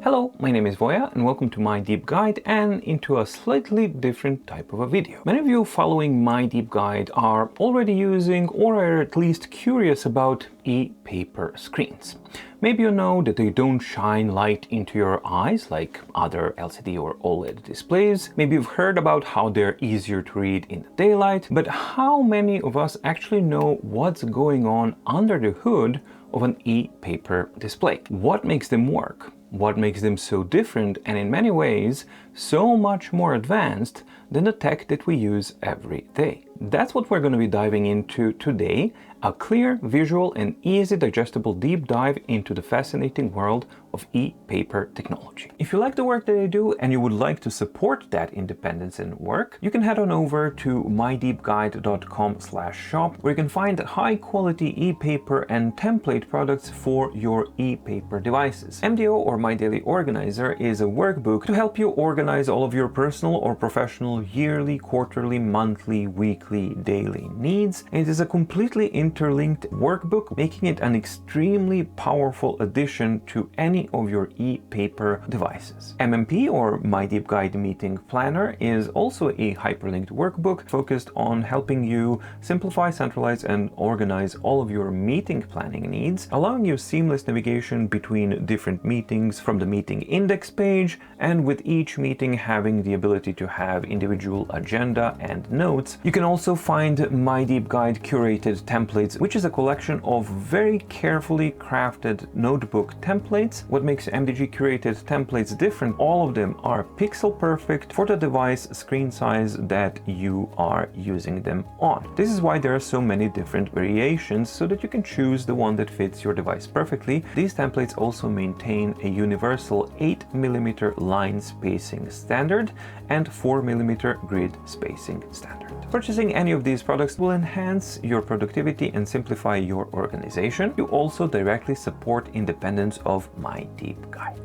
Hello, my name is Voya and welcome to my deep guide and into a slightly different type of a video. Many of you following my deep guide are already using or are at least curious about ePaper screens. Maybe you know that they don't shine light into your eyes like other LCD or OLED displays. Maybe you've heard about how they're easier to read in the daylight, but how many of us actually know what's going on under the hood of an ePaper display? What makes them work? What makes them so different and in many ways so much more advanced than the tech that we use every day? That's what we're going to be diving into today, a clear, visual and easy digestible deep dive into the fascinating world of ePaper technology. If you like the work that I do and you would like to support that independence and work, you can head on over to mydeepguide.com/shop, where you can find high quality ePaper and template products for your ePaper devices. MDO, or My Daily Organizer, is a workbook to help you organize all of your personal or professional yearly, quarterly, monthly, weekly, daily needs. It is a completely interlinked workbook, making it an extremely powerful addition to any of your ePaper devices. MMP, or My Deep Guide Meeting Planner, is also a hyperlinked workbook focused on helping you simplify, centralize and organize all of your meeting planning needs, allowing you seamless navigation between different meetings from the meeting index page, and with each meeting having the ability to have individual agenda and notes. You can also find My Deep Guide Curated Templates, which is a collection of very carefully crafted notebook templates. What makes MDG Curated Templates different? All of them are pixel perfect for the device screen size that you are using them on. This is why there are so many different variations, so that you can choose the one that fits your device perfectly. These templates also maintain a universal 8mm line spacing standard and 4mm grid spacing standard. Purchasing any of these products will enhance your productivity and simplify your organization. You also directly support independence of My Deep Guide.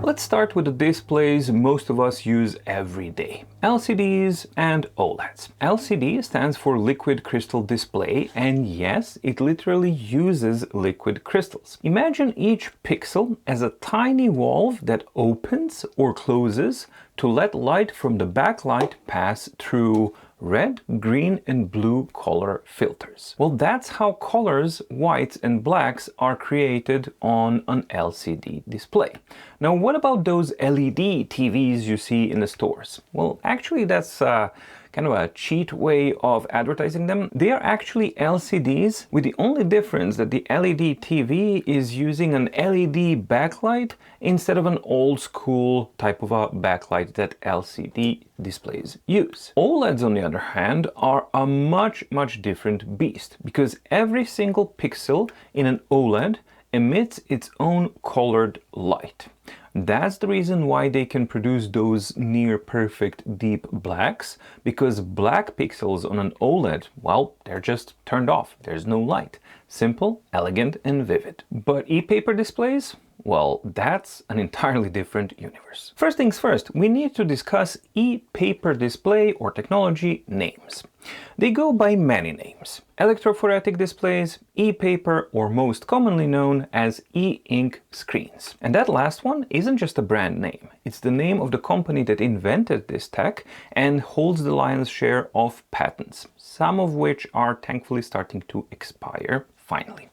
Let's start with the displays most of us use every day: LCDs and OLEDs. LCD stands for liquid crystal display, and yes, it literally uses liquid crystals. Imagine each pixel as a tiny valve that opens or closes to let light from the backlight pass through red, green and blue color filters. Well, that's how colors, whites and blacks are created on an LCD display. Now, what about those LED TVs you see in the stores? Well, actually that's kind of a cheat way of advertising them. They are actually LCDs, with the only difference that the LED TV is using an LED backlight instead of an old school type of a backlight that LCD displays use. OLEDs, on the other hand, are a much different beast, because every single pixel in an OLED emits its own colored light. That's the reason why they can produce those near perfect deep blacks, because black pixels on an OLED, well, they're just turned off. There's no light. Simple, elegant and vivid. But ePaper displays? Well, that's an entirely different universe. First things first, we need to discuss ePaper display or technology names. They go by many names: electrophoretic displays, ePaper, or most commonly known as e-ink screens. And that last one isn't just a brand name. It's the name of the company that invented this tech and holds the lion's share of patents, some of which are thankfully starting to expire finally.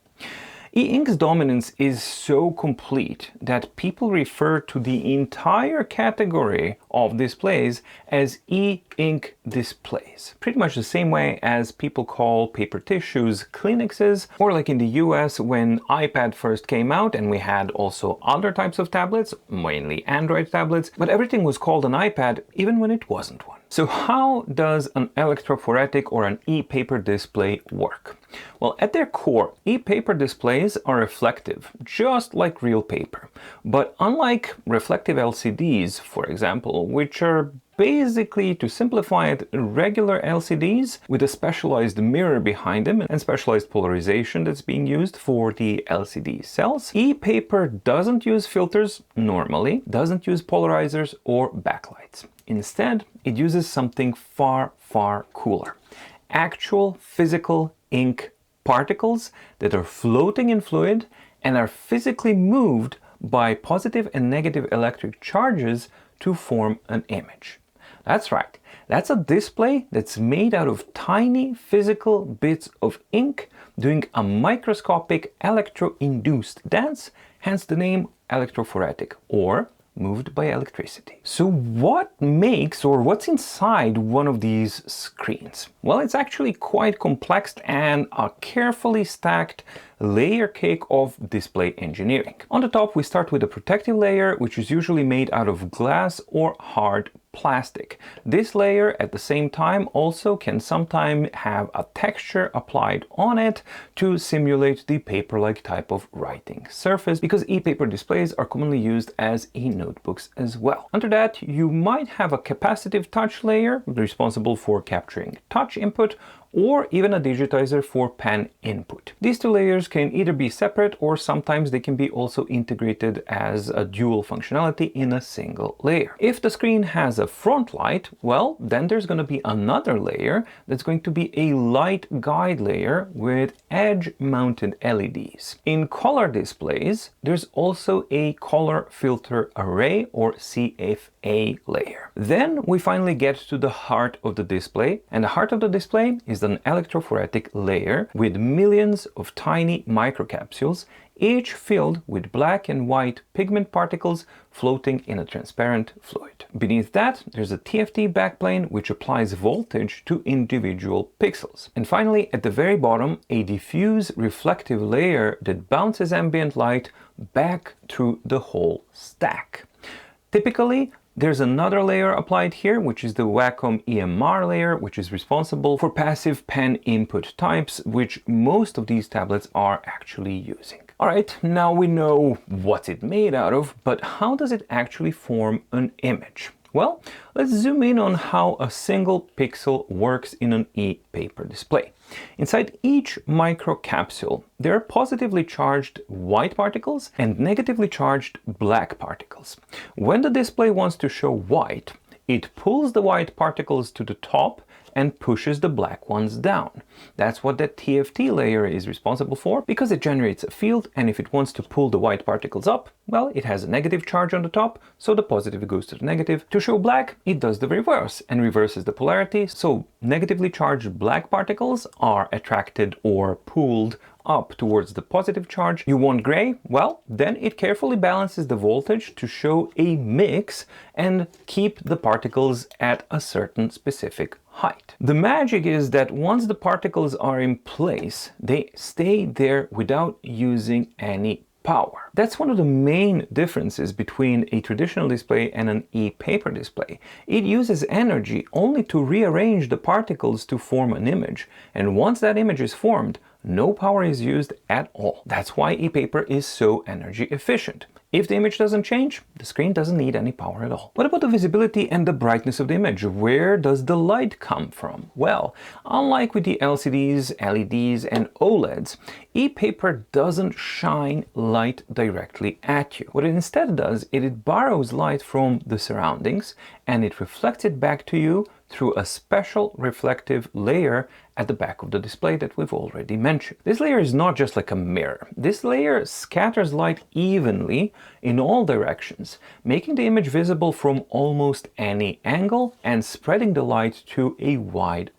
E-ink's dominance is so complete that people refer to the entire category of displays as e-ink displays. Pretty much the same way as people call paper tissues Kleenexes, or like in the US when iPad first came out and we had also other types of tablets, mainly Android tablets, but everything was called an iPad even when it wasn't one. So how does an electrophoretic or an ePaper display work? Well, at their core, ePaper displays are reflective, just like real paper. But unlike reflective LCDs, for example, which are basically, to simplify it, regular LCDs with a specialized mirror behind them and specialized polarization that's being used for the LCD cells, ePaper doesn't use filters normally, doesn't use polarizers or backlights. Instead, it uses something far cooler: actual physical ink particles that are floating in fluid and are physically moved by positive and negative electric charges to form an image. That's right, that's a display that's made out of tiny physical bits of ink doing a microscopic electro-induced dance, hence the name electrophoretic, or moved by electricity. So what makes, or what's inside one of these screens? Well, it's actually quite complex and a carefully stacked layer cake of display engineering. On the top, we start with a protective layer, which is usually made out of glass or hard plastic. This layer at the same time also can sometimes have a texture applied on it to simulate the paper-like type of writing surface, because ePaper displays are commonly used as e-notebooks as well. Under that, you might have a capacitive touch layer responsible for capturing touch input, or even a digitizer for pen input. These two layers can either be separate, or sometimes they can be also integrated as a dual functionality in a single layer. If the screen has a front light, well, then there's going to be another layer that's going to be a light guide layer with edge-mounted LEDs. In color displays, there's also a color filter array, or CFA layer. Then we finally get to the heart of the display, and the heart of the display is an electrophoretic layer with millions of tiny microcapsules, each filled with black and white pigment particles floating in a transparent fluid. Beneath that, there's a TFT backplane which applies voltage to individual pixels. And finally, at the very bottom, a diffuse reflective layer that bounces ambient light back through the whole stack. Typically, there's another layer applied here, which is the Wacom EMR layer, which is responsible for passive pen input types, which most of these tablets are actually using. All right, now we know what's it made out of, but how does it actually form an image? Well, let's zoom in on how a single pixel works in an ePaper display. Inside each microcapsule, there are positively charged white particles and negatively charged black particles. When the display wants to show white, it pulls the white particles to the top and pushes the black ones down. That's what that TFT layer is responsible for, because it generates a field, and if it wants to pull the white particles up, well, it has a negative charge on the top, so the positive goes to the negative. To show black, it does the reverse and reverses the polarity, so negatively charged black particles are attracted or pulled up towards the positive charge. You want gray? Well, then it carefully balances the voltage to show a mix and keep the particles at a certain specific height. The magic is that once the particles are in place, they stay there without using any power. That's one of the main differences between a traditional display and an ePaper display. It uses energy only to rearrange the particles to form an image, and once that image is formed, no power is used at all. That's why ePaper is so energy efficient. If the image doesn't change, the screen doesn't need any power at all. What about the visibility and the brightness of the image? Where does the light come from? Well, unlike with the LCDs, LEDs, and OLEDs, ePaper doesn't shine light directly at you. What it instead does, it borrows light from the surroundings and it reflects it back to you through a special reflective layer at the back of the display that we've already mentioned. This layer is not just like a mirror. This layer scatters light evenly in all directions, making the image visible from almost any angle and spreading the light to a wide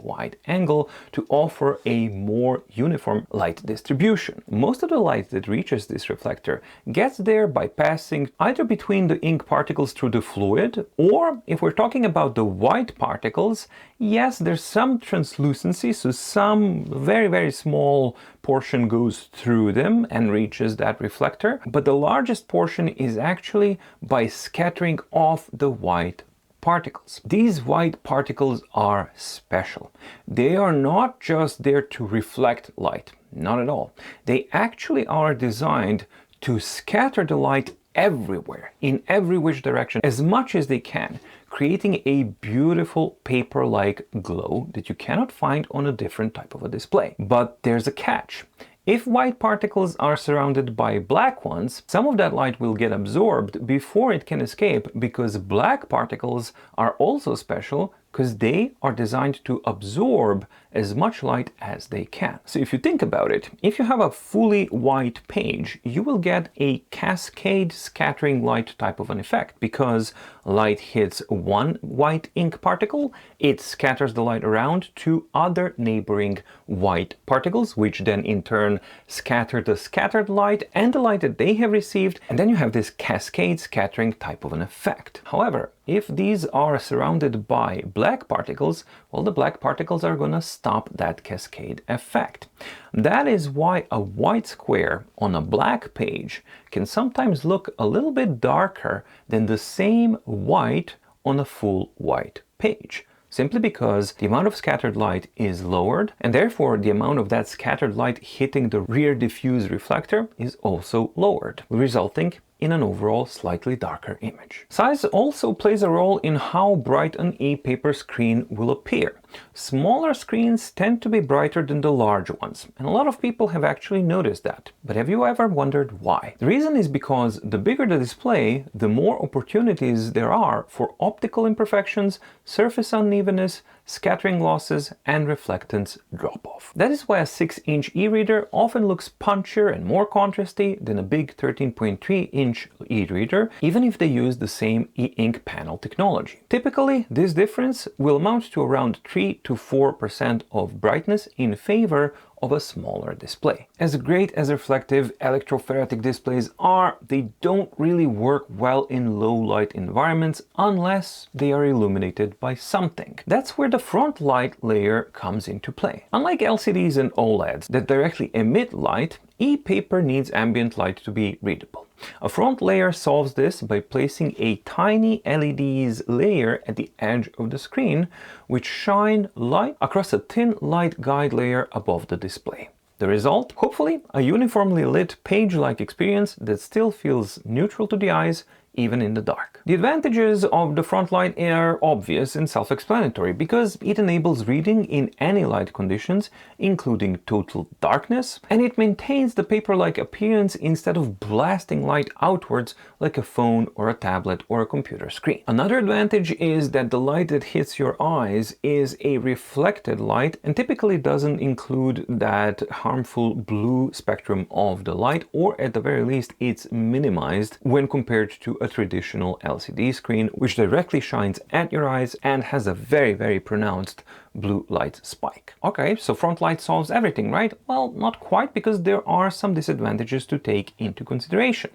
angle to offer a more uniform light distribution. Most of the light that reaches this reflector gets there by passing either between the ink particles through the fluid, or if we're talking about the white particles, yes, there's some translucency, so some very small portion goes through them and reaches that reflector, but the largest portion is actually by scattering off the white particles. These white particles are special. They are not just there to reflect light, not at all. They actually are designed to scatter the light everywhere, in every which direction, as much as they can, creating a beautiful paper-like glow that you cannot find on a different type of a display. But there's a catch. If white particles are surrounded by black ones, some of that light will get absorbed before it can escape, because black particles are also special because they are designed to absorb as much light as they can. So if you think about it, if you have a fully white page, you will get a cascade scattering light type of an effect, because light hits one white ink particle, it scatters the light around to other neighboring white particles, which then in turn scatter the scattered light and the light that they have received, and then you have this cascade scattering type of an effect. However, if these are surrounded by black particles, well, the black particles are going to stop that cascade effect. That is why a white square on a black page can sometimes look a little bit darker than the same white on a full white page, simply because the amount of scattered light is lowered, and therefore the amount of that scattered light hitting the rear diffuse reflector is also lowered, resulting in an overall slightly darker image. Size also plays a role in how bright an ePaper screen will appear. Smaller screens tend to be brighter than the large ones, and a lot of people have actually noticed that. But have you ever wondered why? The reason is because the bigger the display, the more opportunities there are for optical imperfections, surface unevenness, scattering losses, and reflectance drop-off. That is why a 6-inch e-reader often looks punchier and more contrasty than a big 13.3-inch e-reader, even if they use the same e-ink panel technology. Typically, this difference will amount to around 3 to 4% of brightness in favor of a smaller display. As great as reflective electrophoretic displays are, they don't really work well in low light environments unless they are illuminated by something. That's where the front light layer comes into play. Unlike LCDs and OLEDs that directly emit light, ePaper needs ambient light to be readable. A front layer solves this by placing a tiny LEDs layer at the edge of the screen, which shine light across a thin light guide layer above the display. The result? Hopefully, a uniformly lit page-like experience that still feels neutral to the eyes, even in the dark. The advantages of the front light are obvious and self-explanatory, because it enables reading in any light conditions, including total darkness, and it maintains the paper-like appearance instead of blasting light outwards like a phone or a tablet or a computer screen. Another advantage is that the light that hits your eyes is a reflected light and typically doesn't include that harmful blue spectrum of the light, or at the very least it's minimized when compared to a traditional LCD screen, which directly shines at your eyes and has a very pronounced blue light spike. Okay, so front light solves everything, right? Well, not quite, because there are some disadvantages to take into consideration.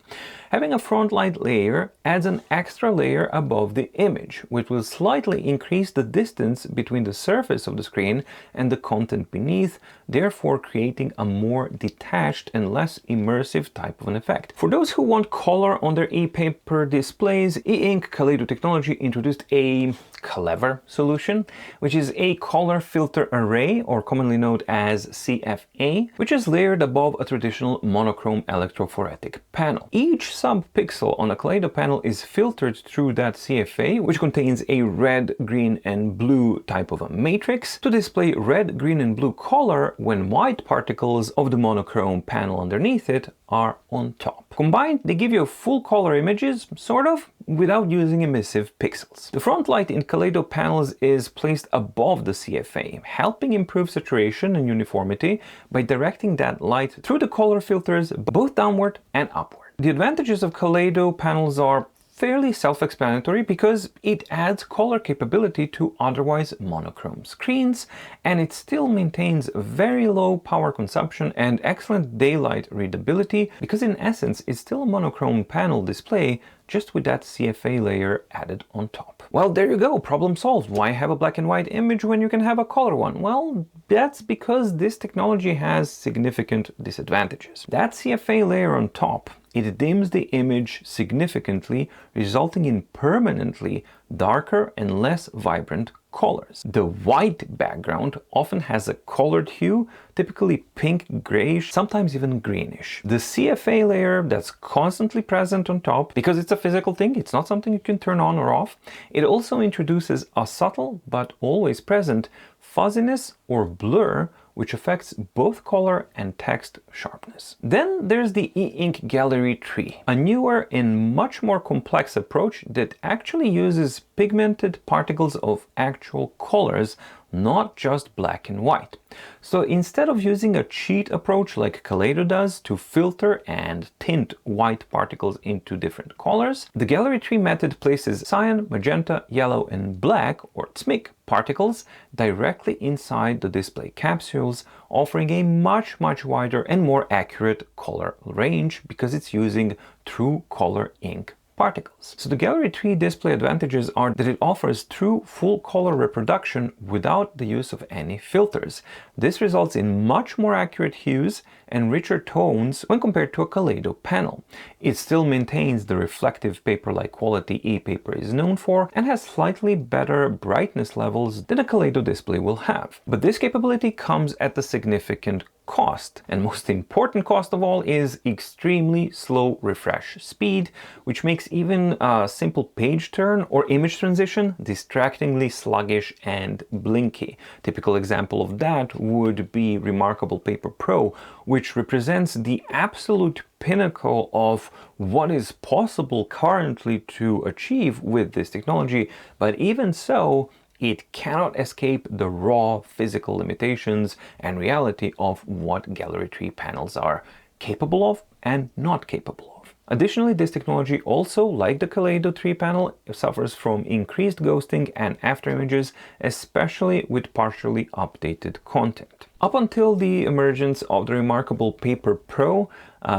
Having a front light layer adds an extra layer above the image, which will slightly increase the distance between the surface of the screen and the content beneath, therefore creating a more detached and less immersive type of an effect. For those who want color on their ePaper displays, e-ink Kaleido technology introduced a clever solution, which is a color filter array, or commonly known as CFA, which is layered above a traditional monochrome electrophoretic panel. Each sub-pixel on a Kaleido panel is filtered through that CFA, which contains a red, green, and blue type of a matrix to display red, green, and blue color when white particles of the monochrome panel underneath it are on top. Combined, they give you full color images, sort of, without using emissive pixels. The front light in Kaleido panels is placed above the CFA, helping improve saturation and uniformity by directing that light through the color filters both downward and upward. The advantages of Kaleido panels are fairly self-explanatory, because it adds color capability to otherwise monochrome screens, and it still maintains very low power consumption and excellent daylight readability, because in essence it's still a monochrome panel display, just with that CFA layer added on top. Well, there you go, problem solved. Why have a black and white image when you can have a color one? Well, that's because this technology has significant disadvantages. That CFA layer on top, it dims the image significantly, resulting in permanently darker and less vibrant colors. The white background often has a colored hue, typically pink, grayish, sometimes even greenish. The CFA layer that's constantly present on top, because it's a physical thing, it's not something you can turn on or off, it also introduces a subtle but always present fuzziness or blur, which affects both color and text sharpness. Then there's the e-ink Gallery 3, a newer and much more complex approach that actually uses pigmented particles of actual colors not just black and white. So instead of using a cheat approach like Kaleido does to filter and tint white particles into different colors, the Gallery tree method places cyan, magenta, yellow and black, or CMYK, particles directly inside the display capsules, offering a much wider and more accurate color range because it's using true color ink particles. So the Gallery tree display advantages are that it offers true full color reproduction without the use of any filters. This results in much more accurate hues and richer tones when compared to a Kaleido panel. It still maintains the reflective paper-like quality ePaper is known for and has slightly better brightness levels than a Kaleido display will have. But this capability comes at a significant cost, and most important cost of all is extremely slow refresh speed, which makes even a simple page turn or image transition distractingly sluggish and blinky. Typical example of that would be Remarkable Paper Pro, which represents the absolute pinnacle of what is possible currently to achieve with this technology, but even so, it cannot escape the raw physical limitations and reality of what Gallery tree panels are capable of and not capable of. Additionally, this technology also, like the Kaleido tree panel, suffers from increased ghosting and afterimages, especially with partially updated content. Up until the emergence of the Remarkable Paper Pro,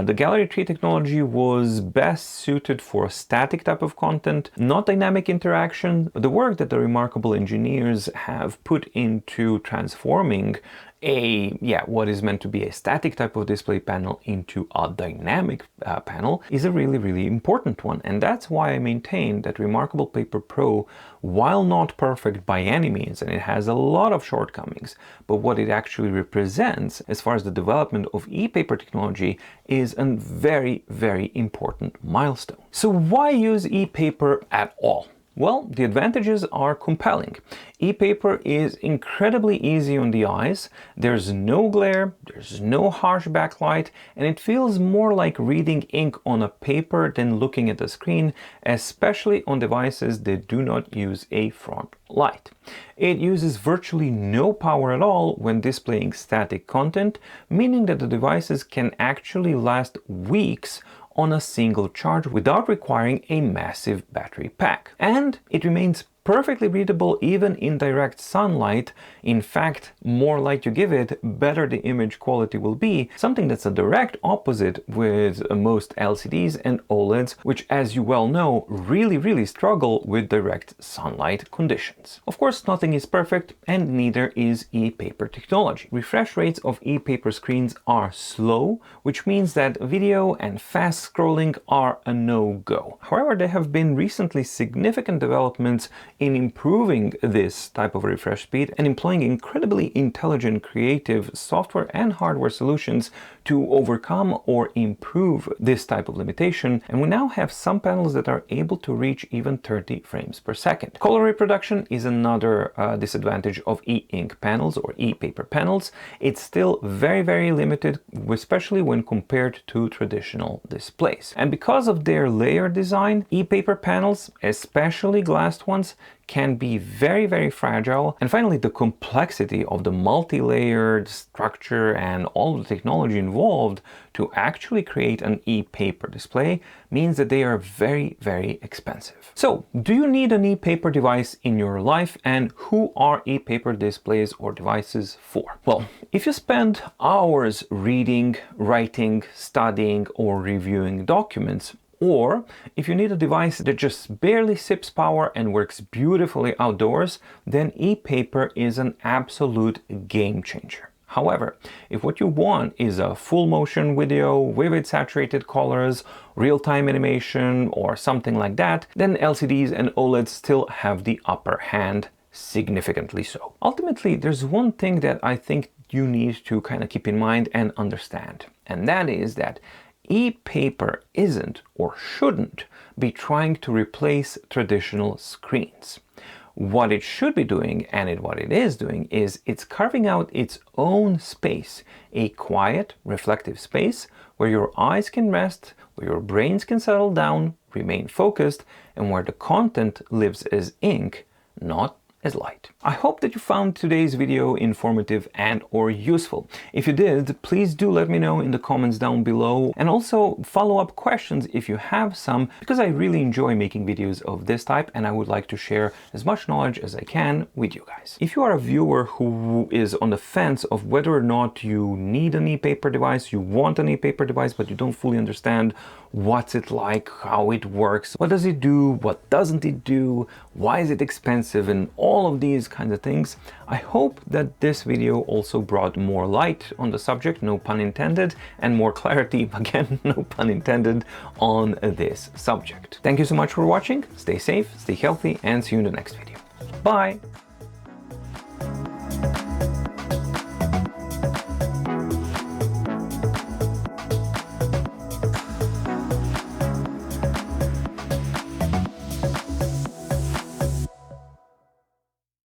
the Gallery tree technology was best suited for static type of content, not dynamic interaction. The work that the Remarkable engineers have put into transforming what is meant to be a static type of display panel into a dynamic panel is a really important one. And that's why I maintain that Remarkable Paper Pro, while not perfect by any means, and it has a lot of shortcomings, but what it actually represents as far as the development of ePaper technology is a very important milestone. So why use ePaper at all? Well, the advantages are compelling. ePaper is incredibly easy on the eyes, there's no glare, there's no harsh backlight, and it feels more like reading ink on a paper than looking at the screen, especially on devices that do not use a front light. It uses virtually no power at all when displaying static content, meaning that the devices can actually last weeks on a single charge without requiring a massive battery pack. And it remains perfectly readable even in direct sunlight. In fact, more light you give it, better the image quality will be, something that's a direct opposite with most LCDs and OLEDs, which, as you well know, really struggle with direct sunlight conditions. Of course, nothing is perfect, and neither is ePaper technology. Refresh rates of ePaper screens are slow, which means that video and fast scrolling are a no-go. However, there have been recently significant developments in improving this type of refresh speed and employing incredibly intelligent, creative software and hardware solutions to overcome or improve this type of limitation, and we now have some panels that are able to reach even 30 frames per second. Color reproduction is another disadvantage of e-ink panels or e-paper panels. It's still very limited, especially when compared to traditional displays. And because of their layer design, e-paper panels, especially glassed ones, can be very fragile. And finally, the complexity of the multi-layered structure and all the technology involved to actually create an e-paper display means that they are very expensive. So, do you need an e-paper device in your life, and who are e-paper displays or devices for? Well, if you spend hours reading, writing, studying, or reviewing documents, or if you need a device that just barely sips power and works beautifully outdoors, then ePaper is an absolute game changer. However, if what you want is a full motion video, vivid saturated colors, real-time animation, or something like that, then LCDs and OLEDs still have the upper hand, significantly so. Ultimately, there's one thing that I think you need to kind of keep in mind and understand, and that is that ePaper isn't or shouldn't be trying to replace traditional screens. What it should be doing, and what it is doing, is it's carving out its own space, a quiet, reflective space where your eyes can rest, where your brains can settle down, remain focused, and where the content lives as ink, not as light. I hope that you found today's video informative and or useful. If you did, please do let me know in the comments down below, and also follow up questions if you have some, because I really enjoy making videos of this type and I would like to share as much knowledge as I can with you guys. If you are a viewer who is on the fence of whether or not you need an ePaper device, you want an ePaper device, but you don't fully understand what's it like, how it works, what does it do, what doesn't it do, why is it expensive, and all of these kinds of things, I hope that this video also brought more light on the subject, no pun intended, and more clarity, again, no pun intended, on this subject. Thank you so much for watching, stay safe, stay healthy, and see you in the next video. Bye!